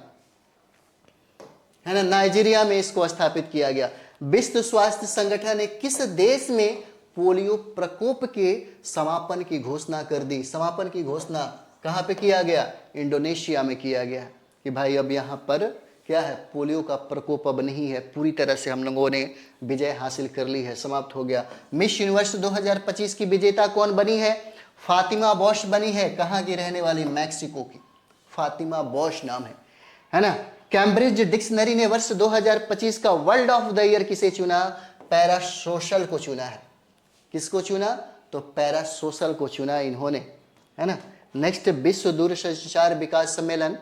है ना, नाइजीरिया में इसको स्थापित किया गया। विश्व स्वास्थ्य संगठन ने किस देश में पोलियो प्रकोप के समापन की घोषणा कर दी, समापन की घोषणा कहां पे किया गया, इंडोनेशिया में किया गया, कि भाई अब यहाँ पर क्या है, पोलियो का प्रकोप अब नहीं है, पूरी तरह से हम लोगों ने विजय हासिल कर ली है, समाप्त हो गया। मिस यूनिवर्स 2025 की विजेता कौन बनी है, फातिमा बॉश बनी है, कहाँ की रहने वाली, मैक्सिको की, फातिमा बॉश नाम है ना। कैम्ब्रिज डिक्शनरी ने वर्ष 2025 का वर्ल्ड ऑफ द ईयर किसे चुना, पैरासोशल को चुना है, किसको चुना, तो पैरासोशल को चुना इन्होंने, है ना। नेक्स्ट विश्व दूरसंचार विकास सम्मेलन,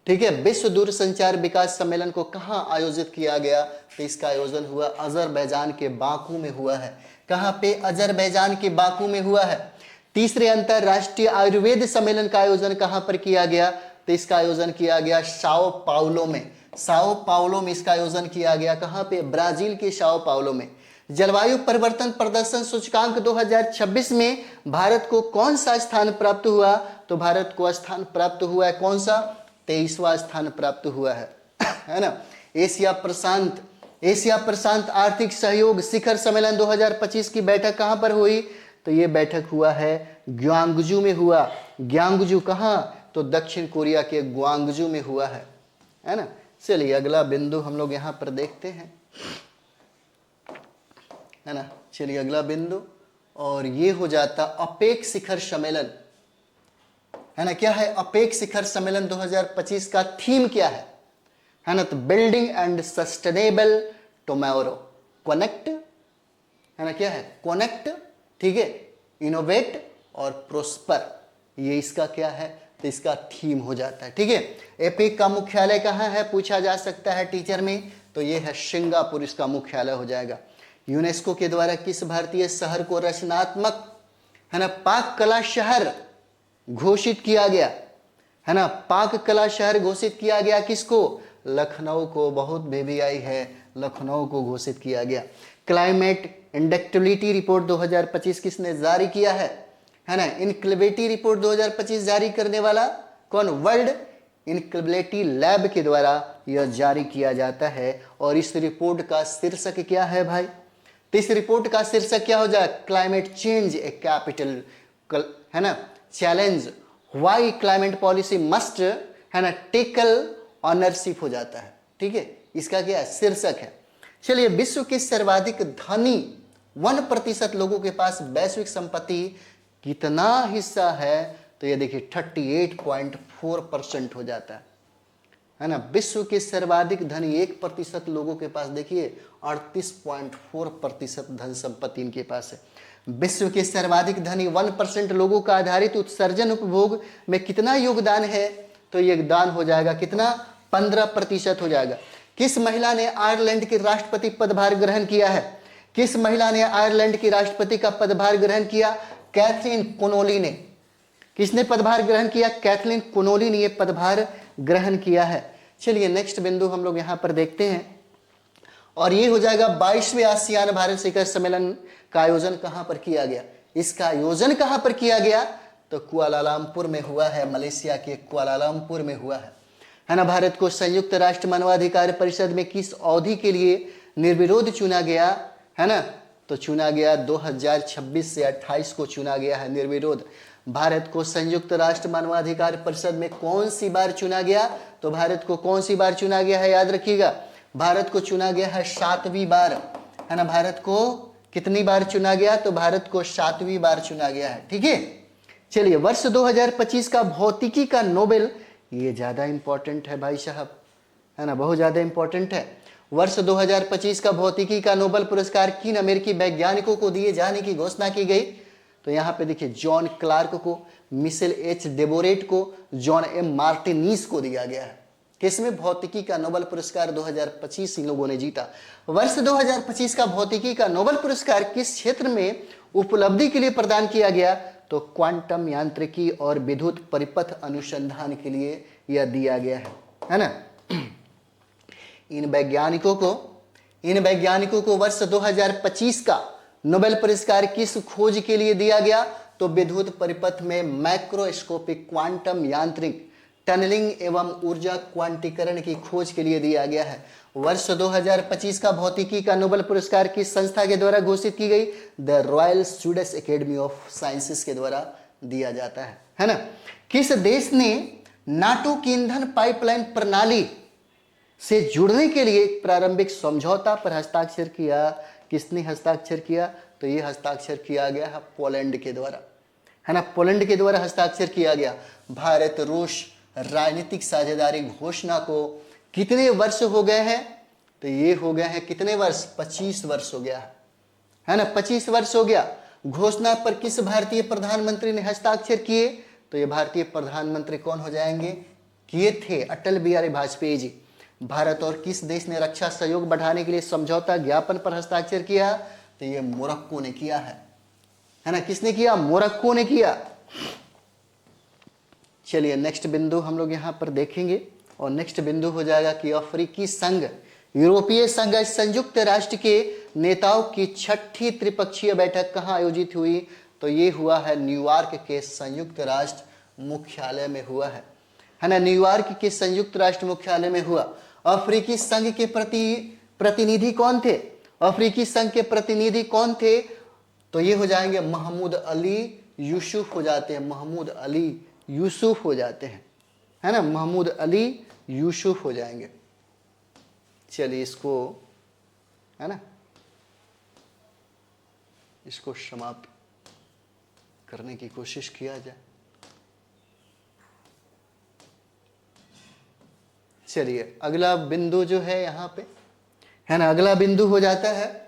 ठीक है, विश्व दूरसंचार विकास सम्मेलन को कहाँ आयोजित किया गया, तो इसका आयोजन हुआ अजरबैजान के बाकू में हुआ है, कहाँ पे, अजरबैजान के बाकू में हुआ है। तीसरे अंतरराष्ट्रीय आयुर्वेद सम्मेलन का आयोजन कहाँ पर किया गया, तो इसका आयोजन किया गया साओ पाउलो में, साओ पाउलो में इसका आयोजन किया गया। कहाँ पे? ब्राजील के साओ पाउलो में। जलवायु परिवर्तन प्रदर्शन सूचकांक 2026 में भारत को कौन सा स्थान प्राप्त हुआ? तो भारत को स्थान प्राप्त हुआ है कौन सा? 23वां स्थान प्राप्त हुआ है ना। एशिया प्रशांत आर्थिक सहयोग शिखर सम्मेलन 2025 की बैठक कहां पर हुई? तो ये बैठक हुआ है ग्वांगजू में हुआ। ग्वांगजू कहां? तो दक्षिण कोरिया के ग्वांगजू में हुआ है ना। चलिए अगला बिंदु हम लोग यहां पर देखते हैं, है ना। चलिए अगला बिंदु, और ये हो जाता अपेक शिखर सम्मेलन, है ना। क्या है अपेक शिखर सम्मेलन 2025 का थीम क्या है ना? तो building and sustainable tomorrow, connect, है ना। क्या है? कनेक्ट, ठीक है, इनोवेट और प्रोस्पर, ये इसका क्या है? तो इसका थीम हो जाता है, ठीक है। एपेक का मुख्यालय कहाँ है? पूछा जा सकता है टीचर में। तो ये है सिंगापुर, इसका मुख्यालय हो जाएगा। यूनेस्को के द्वारा किस भारतीय शहर को रचनात्मक, है ना, पाक कला शहर घोषित किया गया, है ना। पाक कला शहर घोषित किया गया किसको? लखनऊ को। बहुत बेबी आई है, लखनऊ को घोषित किया गया। क्लाइमेट इंडक्टिबिलिटी रिपोर्ट 2025 किसने जारी किया है ना। इनक्लिबिलिटी रिपोर्ट 2025 जारी करने वाला कौन? वर्ल्ड इनक्लिबिलिटी लैब के द्वारा यह जारी किया जाता है। और इस रिपोर्ट का शीर्षक क्या है भाई? तो इस रिपोर्ट का शीर्षक क्या हो जाए? क्लाइमेट चेंज ए कैपिटल, है ना, challenge, why climate policy must, है ना, टेकल ऑनरशिप हो जाता है, ठीक है। इसका क्या है? शीर्षक है। चलिए विश्व के सर्वाधिक धनी 1% लोगों के पास वैश्विक संपत्ति कितना हिस्सा है? तो ये देखिए 38.4% हो जाता है ना। विश्व के सर्वाधिक धनी 1% लोगों के पास देखिए 38.4% धन संपत्ति इनके पास है। विश्व के सर्वाधिक धनी 1% लोगों का आधारित उत्सर्जन उपभोग में कितना योगदान है? तो योगदान हो जाएगा कितना? 15% हो जाएगा। किस महिला ने आयरलैंड के राष्ट्रपति पदभार ग्रहण किया है? किस महिला ने आयरलैंड की राष्ट्रपति का पदभार ग्रहण किया? कैथरीन कोनोली ने। किसने पदभार ग्रहण किया? कैथरीन कोनोली ने यह पदभार ग्रहण किया है। चलिए नेक्स्ट बिंदु हम लोग यहां पर देखते हैं, और ये हो जाएगा 22वें आसियान भारत शिखर सम्मेलन का आयोजन कहां पर किया गया? इसका आयोजन कहां पर किया गया? तो कुआलालंपुर में हुआ है, मलेशिया के कुआलालंपुर में हुआ है ना। भारत को संयुक्त राष्ट्र मानवाधिकार परिषद में किस अवधि के लिए निर्विरोध चुना गया, है ना? तो चुना गया 2026 से 28 को चुना गया है निर्विरोध। भारत को संयुक्त राष्ट्र मानवाधिकार परिषद में कौन सी बार चुना गया? तो भारत को कौन सी बार चुना गया है? याद रखिएगा, भारत को चुना गया है 7वीं बार, है ना। भारत को कितनी बार चुना गया? तो भारत को 7वीं बार चुना गया है, ठीक है। चलिए वर्ष 2025 का भौतिकी का नोबेल, ये ज्यादा इंपॉर्टेंट है भाई साहब, है ना, बहुत ज्यादा इंपॉर्टेंट है। वर्ष 2025 का भौतिकी का नोबेल पुरस्कार किन अमेरिकी वैज्ञानिकों को दिए जाने की घोषणा की गई? तो यहाँ पे देखिए जॉन क्लार्क को, मिशेल एच डेबोरेट को, जॉन एम मार्टिनीज को दिया गया है। किसमें? भौतिकी का नोबेल पुरस्कार 2025 इन लोगों ने जीता। वर्ष 2025 का भौतिकी का नोबेल पुरस्कार किस क्षेत्र में उपलब्धि के लिए प्रदान किया गया? तो क्वांटम यांत्रिकी और विद्युत परिपथ अनुसंधान के लिए यह दिया गया है ना। इन वैज्ञानिकों को वर्ष 2025 का नोबेल पुरस्कार किस खोज के लिए दिया गया? तो विद्युत परिपथ में मैक्रोस्कोपिक क्वांटम यांत्रिक टनलिंग एवं ऊर्जा क्वांटीकरण की खोज के लिए दिया गया है। वर्ष 2025 का भौतिकी का नोबेल पुरस्कार किस संस्था के द्वारा घोषित की गई? The royal Swedish academy of sciences के द्वारा दिया जाता है ना। किस देश ने नाटो की ईंधन पाइपलाइन प्रणाली से जुड़ने के लिए प्रारंभिक समझौता पर हस्ताक्षर किया? किसने हस्ताक्षर किया? तो ये हस्ताक्षर किया गया है पोलैंड के द्वारा, है ना। पोलैंड के द्वारा हस्ताक्षर किया गया। भारत रूस राजनीतिक साझेदारी घोषणा को कितने वर्ष हो गए हैं? तो ये हो गए हैं कितने वर्ष? 25 वर्ष हो गया है ना, 25 वर्ष हो गया। घोषणा पर किस भारतीय प्रधानमंत्री ने हस्ताक्षर किए? तो ये भारतीय प्रधानमंत्री कौन हो जाएंगे? किए थे अटल बिहारी वाजपेयी जी। भारत और किस देश ने रक्षा सहयोग बढ़ाने के लिए समझौता ज्ञापन पर हस्ताक्षर किया? तो ये मोरक्को ने किया है ना। किसने किया? मोरक्को ने किया। चलिए नेक्स्ट बिंदु हम लोग यहां पर देखेंगे, और नेक्स्ट बिंदु हो जाएगा कि अफ्रीकी संघ, यूरोपीय संघ, संयुक्त राष्ट्र के नेताओं की 6ठी त्रिपक्षीय बैठक कहाँ आयोजित हुई? तो ये हुआ है न्यूयॉर्क के संयुक्त राष्ट्र मुख्यालय में हुआ है ना, न्यूयॉर्क के संयुक्त राष्ट्र मुख्यालय में हुआ। अफ्रीकी संघ के प्रतिनिधि कौन थे? अफ्रीकी संघ के प्रतिनिधि कौन थे? तो ये हो जाएंगे महमूद अली यूसुफ हो जाते हैं, महमूद अली यूसुफ हो जाते हैं, है ना, महमूद अली यूसुफ हो जाएंगे। चलिए इसको, है ना, इसको समाप्त करने की कोशिश किया जाए। चलिए अगला बिंदु जो है यहां पे, है ना, अगला बिंदु हो जाता है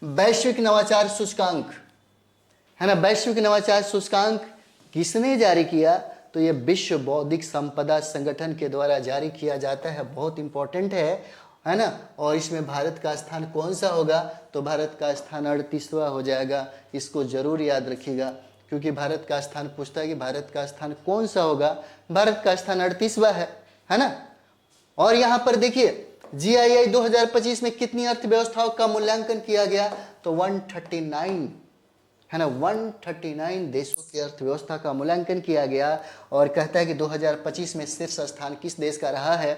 वैश्विक नवाचार सूचकांक, है ना। वैश्विक नवाचार सूचकांक किसने जारी किया? तो ये विश्व बौद्धिक संपदा संगठन के द्वारा जारी किया जाता है, बहुत इंपॉर्टेंट है ना। और इसमें भारत का स्थान कौन सा होगा? तो भारत का स्थान 38वां हो जाएगा। इसको जरूर याद रखिएगा, क्योंकि भारत का स्थान पूछता है कि भारत का स्थान कौन सा होगा। भारत का स्थान 38वां है ना। और यहां पर देखिए GII 2025 में कितनी अर्थव्यवस्थाओं का मूल्यांकन किया गया? तो 139, है ना, 139 देशों की अर्थव्यवस्था का मूल्यांकन किया गया। और कहता है कि 2025 में शीर्ष स्थान किस देश का रहा है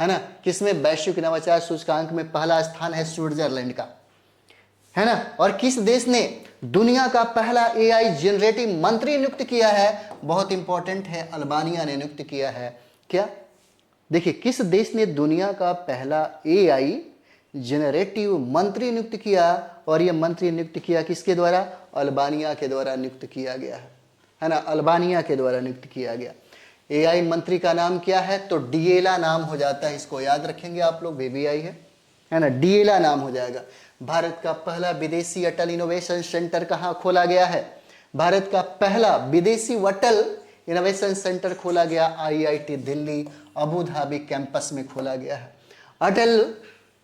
ना, किसमें? वैश्विक नवाचार सूचकांक में पहला स्थान है स्विट्जरलैंड का, है ना। और किस देश ने दुनिया का पहला AI जनरेटिव मंत्री नियुक्त किया है? बहुत इंपॉर्टेंट है, अल्बानिया ने नियुक्त किया है। क्या? देखिए किस देश ने दुनिया का पहला AI जनरेटिव मंत्री नियुक्त किया? और यह मंत्री नियुक्त किया किसके द्वारा? अल्बानिया के द्वारा नियुक्त किया गया है ना, अल्बानिया के द्वारा नियुक्त किया गया। AI मंत्री का नाम क्या है? तो डिएला नाम हो जाता है, इसको याद रखेंगे आप लोग, VBI है ना, डिएला नाम हो जाएगा। भारत का पहला विदेशी अटल इनोवेशन सेंटर कहाँ खोला गया है? भारत का पहला विदेशी अटल इनोवेशन सेंटर खोला गया IIT Delhi Abu Dhabi campus में खोला गया है। अटल,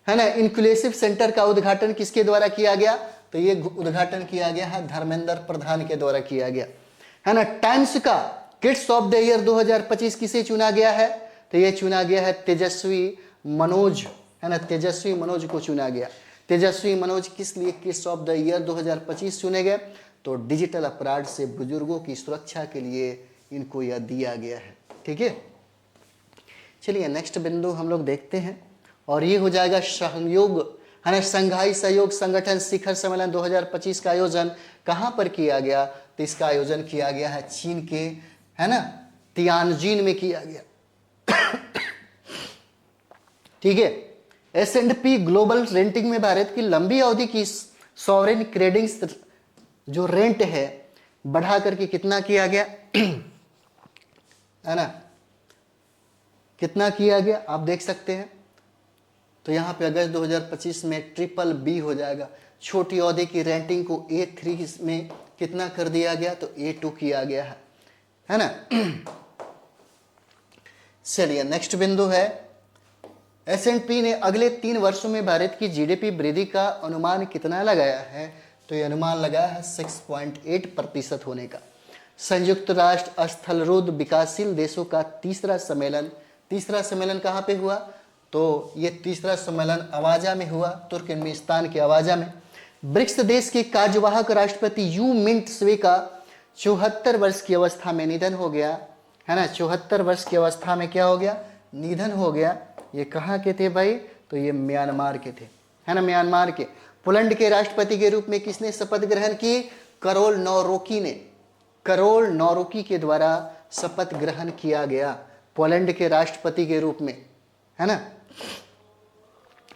है ना, इंक्लूसिव सेंटर का उद्घाटन किसके द्वारा किया गया? तो ये उद्घाटन किया गया है धर्मेंद्र प्रधान के द्वारा किया गया, है ना। टाइम्स का किड्स ऑफ द ईयर 2025 किसे चुना गया है? तो ये चुना गया है तेजस्वी मनोज, है ना, तेजस्वी मनोज को चुना गया। तेजस्वी मनोज किस लिए किड्स ऑफ द ईयर 2025 चुने गए? तो डिजिटल अपराध से बुजुर्गों की सुरक्षा के लिए इनको यह दिया गया है। ठीक है, चलिए नेक्स्ट बिंदु हम लोग देखते हैं, और ये हो जाएगा सहयोग, है ना, शंघाई सहयोग संगठन शिखर सम्मेलन 2025 का आयोजन कहाँ पर किया गया? तो इसका आयोजन किया गया है चीन के, है ना, तियानजिन में किया गया। ठीक है, S&P ग्लोबल रेंटिंग में भारत की लंबी अवधि की सॉवरेन क्रेडिंग्स जो रेंट है बढ़ा करके कितना किया गया? है ना, कितना किया गया आप देख सकते हैं। तो यहाँ पे अगस्त 2025 में BBB हो जाएगा। छोटी अवधि की रेंटिंग को A3 में कितना कर दिया गया? तो A2 किया गया है ना। चलिए नेक्स्ट बिंदु है, S&P ने अगले 3 वर्षों में भारत की GDP वृद्धि का अनुमान कितना लगाया है? तो ये अनुमान लगाया है 6.8% होने का। संयुक्त राष्ट्र स्थलरूढ़ विकासशील देशों का तीसरा सम्मेलन कहाँ पे हुआ? तो ये तीसरा सम्मेलन अवाजा में हुआ, तुर्कमेनिस्तान के अवाजा में। ब्रिक्स देश के कार्यवाहक राष्ट्रपति यू मिंट स्वे का 74 वर्ष की अवस्था में निधन हो गया, है ना। 74 वर्ष की अवस्था में क्या हो गया? निधन हो गया। ये कहाँ के थे भाई? तो ये म्यांमार के थे, है ना, म्यांमार के। पोलैंड के राष्ट्रपति के रूप में किसने शपथ ग्रहण की? करोल नौरोकी ने, करोल नौरोकी के द्वारा शपथ ग्रहण किया गया पोलैंड के राष्ट्रपति के रूप में, है ना।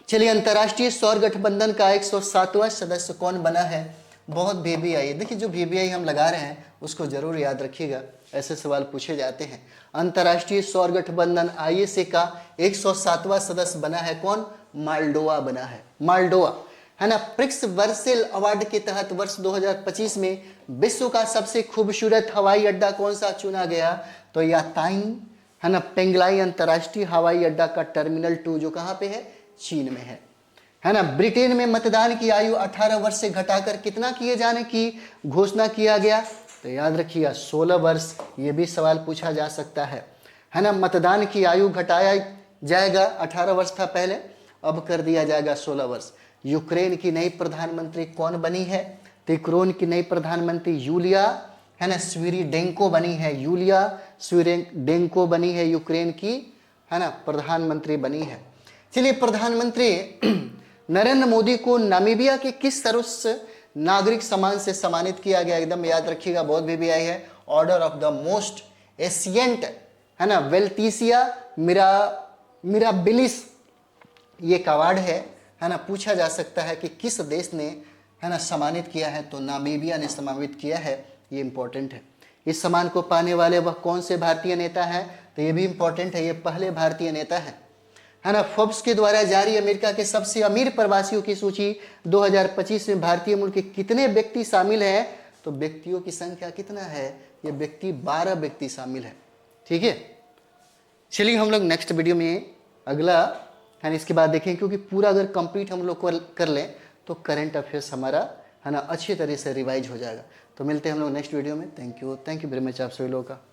चलिए अंतर्राष्ट्रीय सौर गठबंधन का 107वां सदस्य कौन बना है? बहुत VBI, देखिए जो VBI हम लगा रहे हैं उसको जरूर याद रखिएगा, ऐसे सवाल पूछे जाते हैं। अंतर्राष्ट्रीय सौर गठबंधन ISA का 107वां सदस्य बना है कौन? माल्डोवा बना है, माल्डोवा, है ना। प्रिक्स वर्सेल अवार्ड के तहत वर्ष 2025 में विश्व का सबसे खूबसूरत हवाई अड्डा कौन सा चुना गया? तो याताइन, है ना, पेंगलाई अंतर्राष्ट्रीय हवाई अड्डा का टर्मिनल 2 जो कहाँ पे है? चीन में है ना। ब्रिटेन में मतदान की आयु 18 वर्ष से घटाकर कितना किए जाने की घोषणा किया गया? तो याद रखिएगा 16 वर्ष, ये भी सवाल पूछा जा सकता है ना। मतदान की आयु घटाया जाएगा, 18 वर्ष था पहले, अब कर दिया जाएगा 16 वर्ष। यूक्रेन की नई प्रधानमंत्री कौन बनी है? तो यूक्रेन की नई प्रधानमंत्री यूलिया है ना स्विरिडेंको बनी है। यूलिया स्विरिडेंको बनी है यूक्रेन की, है ना, प्रधानमंत्री बनी है। चलिए, प्रधानमंत्री नरेंद्र मोदी को नामीबिया के किस सर्वोच्च नागरिक सम्मान से सम्मानित किया गया? एकदम याद रखिएगा, बहुत भी आई है, order of the most ancient, है ना, वेल्टीसिया मिराबिलिस, ये एक अवार्ड है ना। पूछा जा सकता है कि किस देश ने, है ना, सम्मानित किया है? तो नामीबिया ने सम्मानित किया है, ये इंपॉर्टेंट है। इस सम्मान को पाने वाले वह कौन से भारतीय नेता है? तो ये भी इंपॉर्टेंट है, ये पहले भारतीय नेता है ना। फोर्ब्स के द्वारा जारी अमेरिका के सबसे अमीर प्रवासियों की सूची 2025 में भारतीय मूल के कितने व्यक्ति शामिल हैं? तो व्यक्तियों की संख्या कितना है? ये व्यक्ति 12 व्यक्ति शामिल है। ठीक है, चलिए हम लोग नेक्स्ट वीडियो में अगला, है ना, इसके बाद देखें, क्योंकि पूरा अगर कंप्लीट हम लोग कर लें तो करंट अफेयर्स हमारा, है ना, अच्छी तरह से रिवाइज हो जाएगा। तो मिलते हैं हम लोग नेक्स्ट वीडियो में। थैंक यू वेरी मच आप सभी लोगों का।